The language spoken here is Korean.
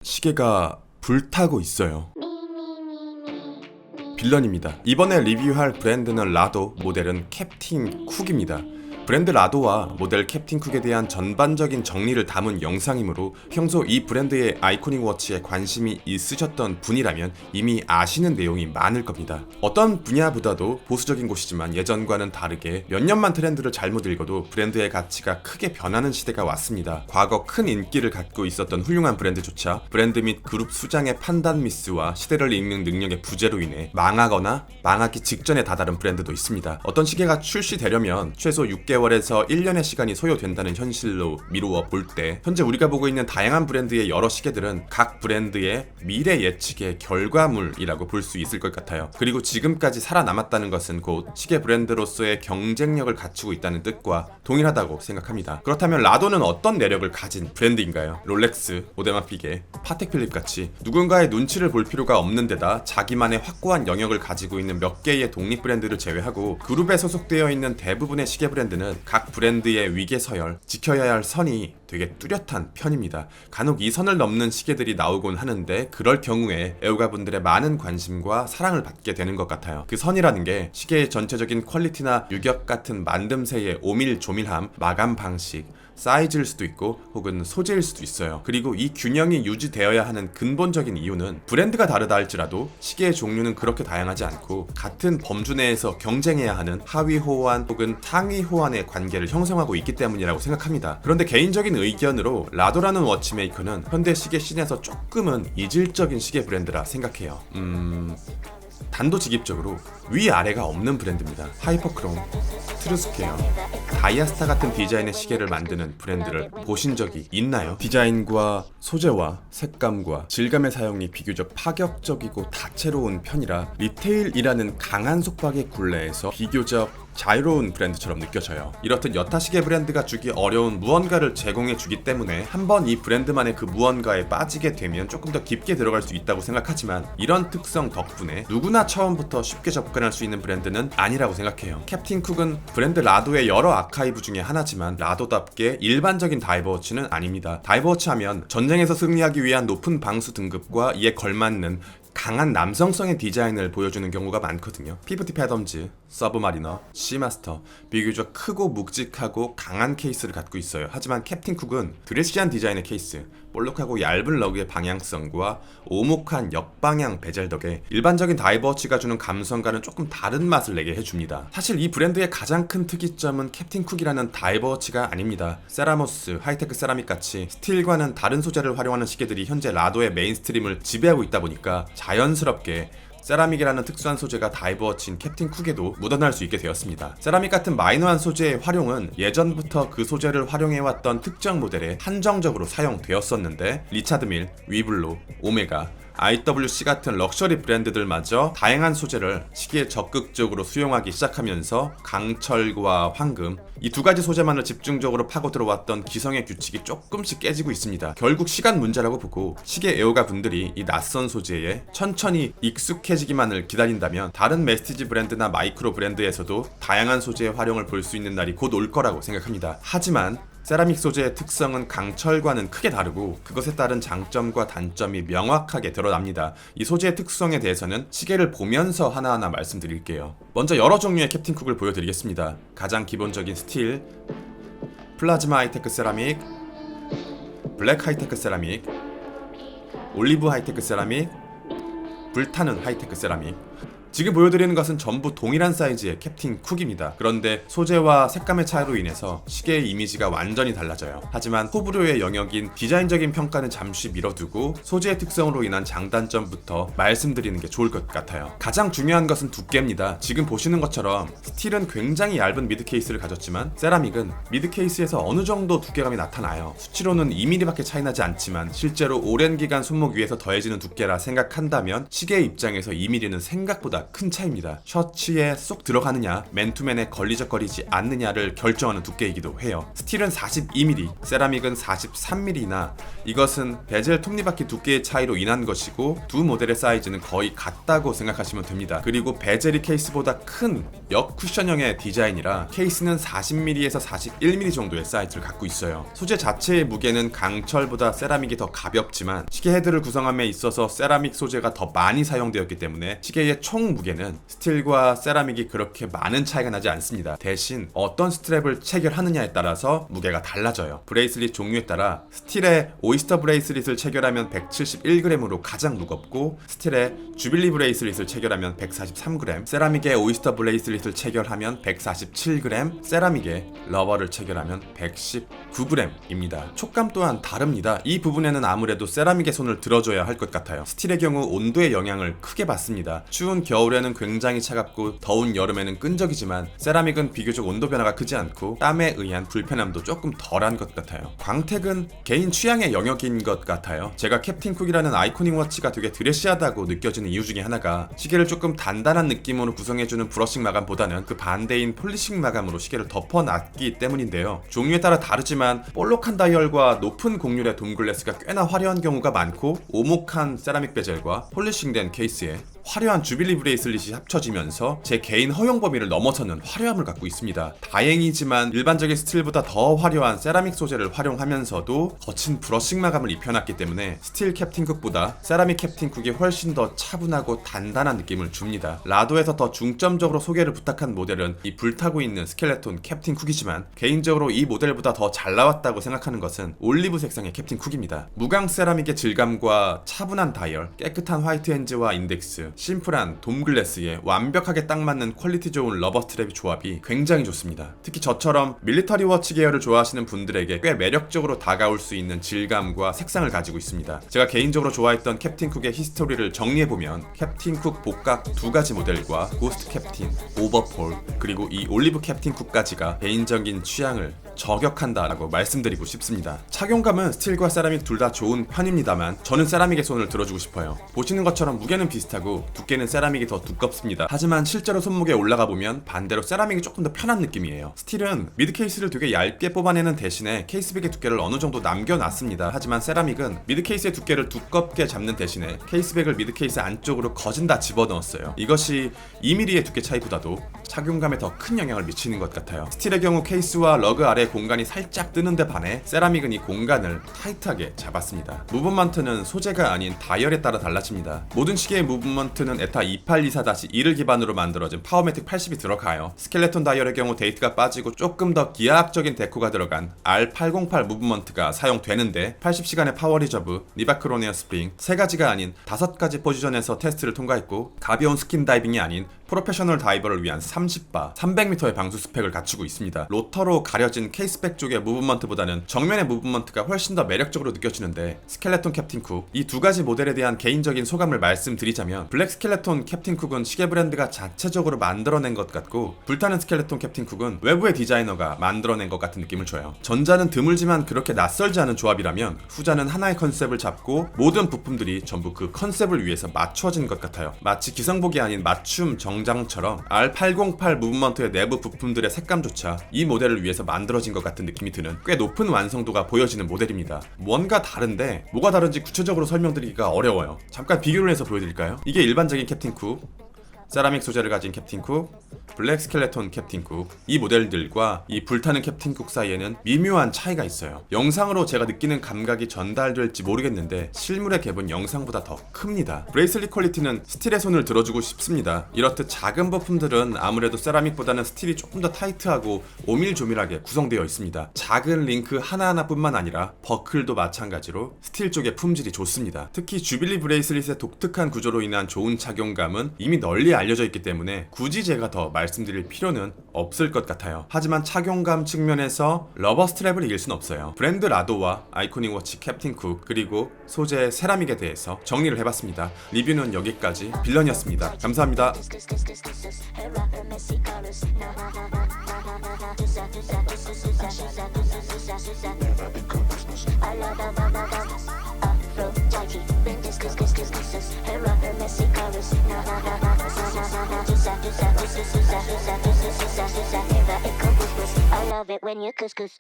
시계가 불타고 있어요. 빌런입니다. 이번에 리뷰할 브랜드는 라도, 모델은 캡틴 쿡입니다. 브랜드 라도와 모델 캡틴 쿡에 대한 전반적인 정리를 담은 영상이므로 평소 이 브랜드의 아이코닉 워치에 관심이 있으셨던 분이라면 이미 아시는 내용이 많을 겁니다. 어떤 분야보다도 보수적인 곳이지만 예전과는 다르게 몇 년만 트렌드를 잘못 읽어도 브랜드의 가치가 크게 변하는 시대가 왔습니다. 과거 큰 인기를 갖고 있었던 훌륭한 브랜드조차 브랜드 및 그룹 수장의 판단 미스와 시대를 읽는 능력의 부재로 인해 망하거나 망하기 직전에 다다른 브랜드도 있습니다. 어떤 시계가 출시되려면 최소 6개월에서 1년의 시간이 소요된다는 현실로 미루어 볼 때 현재 우리가 보고 있는 다양한 브랜드의 여러 시계들은 각 브랜드의 미래 예측의 결과물이라고 볼 수 있을 것 같아요. 그리고 지금까지 살아남았다는 것은 곧 시계 브랜드로서의 경쟁력을 갖추고 있다는 뜻과 동일하다고 생각합니다. 그렇다면 라도는 어떤 내력을 가진 브랜드인가요? 롤렉스, 오데마피게, 파텍필립 같이 누군가의 눈치를 볼 필요가 없는 데다 자기만의 확고한 영역을 가지고 있는 몇 개의 독립 브랜드를 제외하고 그룹에 소속되어 있는 대부분의 시계 브랜드는 각 브랜드의 위계서열, 지켜야 할 선이 되게 뚜렷한 편입니다. 간혹 이 선을 넘는 시계들이 나오곤 하는데 그럴 경우에 애호가분들의 많은 관심과 사랑을 받게 되는 것 같아요. 그 선이라는 게 시계의 전체적인 퀄리티나 유격 같은 만듦새의 오밀조밀함, 마감 방식, 사이즈일 수도 있고 혹은 소재일 수도 있어요. 그리고 이 균형이 유지되어야 하는 근본적인 이유는 브랜드가 다르다 할지라도 시계의 종류는 그렇게 다양하지 않고 같은 범주 내에서 경쟁해야 하는 하위 호환 혹은 상위 호환의 관계를 형성하고 있기 때문이라고 생각합니다. 그런데 개인적인 의견으로 라도라는 워치메이커는 현대 시계 씬에서 조금은 이질적인 시계 브랜드라 생각해요. 단도직입적으로 위아래가 없는 브랜드입니다. 하이퍼크롬, 트루스퀘어, 다이아스타 같은 디자인의 시계를 만드는 브랜드를 보신 적이 있나요? 디자인과 소재와 색감과 질감의 사용이 비교적 파격적이고 다채로운 편이라 리테일이라는 강한 속박의 굴레에서 비교적 자유로운 브랜드처럼 느껴져요. 이렇듯 여타 시계 브랜드가 주기 어려운 무언가를 제공해 주기 때문에 한번 이 브랜드만의 그 무언가에 빠지게 되면 조금 더 깊게 들어갈 수 있다고 생각하지만 이런 특성 덕분에 누구나 처음부터 쉽게 접근할 수 있는 브랜드는 아니라고 생각해요. 캡틴 쿡은 브랜드 라도의 여러 아카이브 중에 하나지만 라도답게 일반적인 다이버워치는 아닙니다. 다이버워치 하면 전쟁에서 승리하기 위한 높은 방수 등급과 이에 걸맞는 강한 남성성의 디자인을 보여주는 경우가 많거든요. 피프티 패덤즈, 서브마리너, 시마스터 비교적 크고 묵직하고 강한 케이스를 갖고 있어요. 하지만 캡틴 쿡은 드레시한 디자인의 케이스, 볼록하고 얇은 러그의 방향성과 오목한 역방향 베젤 덕에 일반적인 다이버워치가 주는 감성과는 조금 다른 맛을 내게 해줍니다. 사실 이 브랜드의 가장 큰 특이점은 캡틴 쿡이라는 다이버워치가 아닙니다. 세라모스, 하이테크 세라믹 같이 스틸과는 다른 소재를 활용하는 시계들이 현재 라도의 메인스트림을 지배하고 있다 보니까 자연스럽게 세라믹이라는 특수한 소재가 다이버워치인 캡틴 쿡에도 묻어날 수 있게 되었습니다. 세라믹 같은 마이너한 소재의 활용은 예전부터 그 소재를 활용해왔던 특정 모델에 한정적으로 사용되었었는데 리차드 밀, 위블로, 오메가, IWC 같은 럭셔리 브랜드들마저 다양한 소재를 시계에 적극적으로 수용하기 시작하면서 강철과 황금 이 두 가지 소재만을 집중적으로 파고 들어왔던 기성의 규칙이 조금씩 깨지고 있습니다. 결국 시간 문제라고 보고 시계 애호가 분들이 이 낯선 소재에 천천히 익숙해지기만을 기다린다면 다른 메스티지 브랜드나 마이크로 브랜드에서도 다양한 소재의 활용을 볼 수 있는 날이 곧 올 거라고 생각합니다. 하지만 세라믹 소재의 특성은 강철과는 크게 다르고 그것에 따른 장점과 단점이 명확하게 드러납니다. 이 소재의 특성에 대해서는 시계를 보면서 하나하나 말씀드릴게요. 먼저 여러 종류의 캡틴 쿡을 보여드리겠습니다. 가장 기본적인 스틸, 플라즈마 하이테크 세라믹, 블랙 하이테크 세라믹, 올리브 하이테크 세라믹, 불타는 하이테크 세라믹. 지금 보여드리는 것은 전부 동일한 사이즈의 캡틴 쿡입니다. 그런데 소재와 색감의 차이로 인해서 시계의 이미지가 완전히 달라져요. 하지만 호불호의 영역인 디자인적인 평가는 잠시 미뤄두고 소재의 특성으로 인한 장단점부터 말씀드리는 게 좋을 것 같아요. 가장 중요한 것은 두께입니다. 지금 보시는 것처럼 스틸은 굉장히 얇은 미드 케이스를 가졌지만 세라믹은 미드 케이스에서 어느 정도 두께감이 나타나요. 수치로는 2mm밖에 차이 나지 않지만 실제로 오랜 기간 손목 위에서 더해지는 두께라 생각한다면 시계의 입장에서 2mm는 생각보다 차이가 큰 차이입니다. 셔츠에 쏙 들어가느냐, 맨투맨에 걸리적거리지 않느냐를 결정하는 두께이기도 해요. 스틸은 42mm, 세라믹은 43mm나 이것은 베젤 톱니바퀴 두께의 차이로 인한 것이고 두 모델의 사이즈는 거의 같다고 생각하시면 됩니다. 그리고 베젤이 케이스보다 큰 역쿠션형의 디자인이라 케이스는 40mm에서 41mm 정도의 사이즈를 갖고 있어요. 소재 자체의 무게는 강철보다 세라믹이 더 가볍지만 시계 헤드를 구성함에 있어서 세라믹 소재가 더 많이 사용되었기 때문에 시계의 총 무게는 스틸과 세라믹이 그렇게 많은 차이가 나지 않습니다. 대신 어떤 스트랩을 체결하느냐에 따라서 무게가 달라져요. 브레이슬릿 종류에 따라 스틸에 오이스터 브레이슬릿을 체결하면 171g으로 가장 무겁고 스틸에 주빌리 브레이슬릿을 체결하면 143g, 세라믹에 오이스터 브레이슬릿을 체결하면 147g, 세라믹에 러버를 체결하면 119g입니다. 촉감 또한 다릅니다. 이 부분에는 아무래도 세라믹의 손을 들어줘야 할 것 같아요. 스틸의 경우 온도의 영향을 크게 받습니다. 추운 겨울에는 굉장히 차갑고 더운 여름에는 끈적이지만 세라믹은 비교적 온도 변화가 크지 않고 땀에 의한 불편함도 조금 덜한 것 같아요. 광택은 개인 취향의 영역인 것 같아요. 제가 캡틴 쿡이라는 아이코닉 워치가 되게 드레시하다고 느껴지는 이유 중에 하나가 시계를 조금 단단한 느낌으로 구성해주는 브러싱 마감보다는 그 반대인 폴리싱 마감으로 시계를 덮어놨기 때문인데요. 종류에 따라 다르지만 볼록한 다이얼과 높은 곡률의 돔글래스가 꽤나 화려한 경우가 많고 오목한 세라믹 베젤과 폴리싱된 케이스에 화려한 주빌리 브레이슬릿이 합쳐지면서 제 개인 허용 범위를 넘어서는 화려함을 갖고 있습니다. 다행이지만 일반적인 스틸보다 더 화려한 세라믹 소재를 활용하면서도 거친 브러싱 마감을 입혀놨기 때문에 스틸 캡틴 쿡보다 세라믹 캡틴 쿡이 훨씬 더 차분하고 단단한 느낌을 줍니다. 라도에서 더 중점적으로 소개를 부탁한 모델은 이 불타고 있는 스켈레톤 캡틴 쿡이지만 개인적으로 이 모델보다 더 잘 나왔다고 생각하는 것은 올리브 색상의 캡틴 쿡입니다. 무광 세라믹의 질감과 차분한 다이얼, 깨끗한 화이트 핸즈와 인덱스, 심플한 돔글래스에 완벽하게 딱 맞는 퀄리티 좋은 러버 스트랩의 조합이 굉장히 좋습니다. 특히 저처럼 밀리터리 워치 계열을 좋아하시는 분들에게 꽤 매력적으로 다가올 수 있는 질감과 색상을 가지고 있습니다. 제가 개인적으로 좋아했던 캡틴 쿡의 히스토리를 정리해보면 캡틴 쿡 복각 두 가지 모델과 고스트 캡틴, 오버폴, 그리고 이 올리브 캡틴 쿡까지가 개인적인 취향을 저격한다라고 말씀드리고 싶습니다. 착용감은 스틸과 세라믹 둘 다 좋은 편입니다만 저는 세라믹의 손을 들어주고 싶어요. 보시는 것처럼 무게는 비슷하고 두께는 세라믹이 더 두껍습니다. 하지만 실제로 손목에 올라가 보면 반대로 세라믹이 조금 더 편한 느낌이에요. 스틸은 미드 케이스를 되게 얇게 뽑아내는 대신에 케이스백의 두께를 어느 정도 남겨놨습니다. 하지만 세라믹은 미드 케이스의 두께를 두껍게 잡는 대신에 케이스백을 미드 케이스 안쪽으로 거진 다 집어넣었어요. 이것이 2mm의 두께 차이보다도 착용감에 더 큰 영향을 미치는 것 같아요. 스틸의 경우 케이스와 러그 아래 공간이 살짝 뜨는데 반해 세라믹은 이 공간을 타이트하게 잡았습니다. 무브먼트는 소재가 아닌 다이얼에 따라 달라집니다. 모든 시계의 무브먼트는 에타 2824-1을 기반으로 만들어진 파워매틱 80이 들어가요. 스켈레톤 다이얼의 경우 데이트가 빠지고 조금 더 기하학적인 데코가 들어간 R808 무브먼트가 사용되는데 80시간의 파워 리저브, 니바크로니어 스프링 3가지가 아닌 5가지 포지션에서 테스트를 통과했고 가벼운 스킨 다이빙이 아닌 프로페셔널 다이버를 위한 30바, 300m의 방수 스펙을 갖추고 있습니다. 로터로 가려진 케이스백 쪽의 무브먼트보다는 정면의 무브먼트가 훨씬 더 매력적으로 느껴지는데 스켈레톤 캡틴 쿡, 이 두 가지 모델에 대한 개인적인 소감을 말씀드리자면 블랙 스켈레톤 캡틴 쿡은 시계 브랜드가 자체적으로 만들어낸 것 같고 불타는 스켈레톤 캡틴 쿡은 외부의 디자이너가 만들어낸 것 같은 느낌을 줘요. 전자는 드물지만 그렇게 낯설지 않은 조합이라면 후자는 하나의 컨셉을 잡고 모든 부품들이 전부 그 컨셉을 위해서 맞춰진 것 같아요. 마치 기성복이 아닌 맞춤 정장처럼 R808 무브먼트의 내부 부품들의 색감조차 이 모델을 위해서 만들어진 것 같은 느낌이 드는 꽤 높은 완성도가 보여지는 모델입니다. 뭔가 다른데 뭐가 다른지 구체적으로 설명드리기가 어려워요. 잠깐 비교를 해서 보여드릴까요? 이게 일반적인 캡틴 쿡, 세라믹 소재를 가진 캡틴 쿡, 블랙 스켈레톤 캡틴 쿡, 이 모델들과 이 불타는 캡틴 쿡 사이에는 미묘한 차이가 있어요. 영상으로 제가 느끼는 감각이 전달될지 모르겠는데 실물의 갭은 영상보다 더 큽니다. 브레이슬릿 퀄리티는 스틸의 손을 들어주고 싶습니다. 이렇듯 작은 부품들은 아무래도 세라믹보다는 스틸이 조금 더 타이트하고 오밀조밀하게 구성되어 있습니다. 작은 링크 하나하나뿐만 아니라 버클도 마찬가지로 스틸 쪽의 품질이 좋습니다. 특히 주빌리 브레이슬릿의 독특한 구조로 인한 좋은 착용감은 이미 널리 알려져 있기 때문에 굳이 제가 더 말씀드릴 필요는 없을 것 같아요. 하지만 착용감 측면에서 러버 스트랩을 이길 순 없어요. 브랜드 라도와 아이코닉 워치 캡틴 쿡 그리고 소재 세라믹에 대해서 정리를 해봤습니다. 리뷰는 여기까지. 빌런이었습니다. 감사합니다. Her messy colors, I love it when you couscous.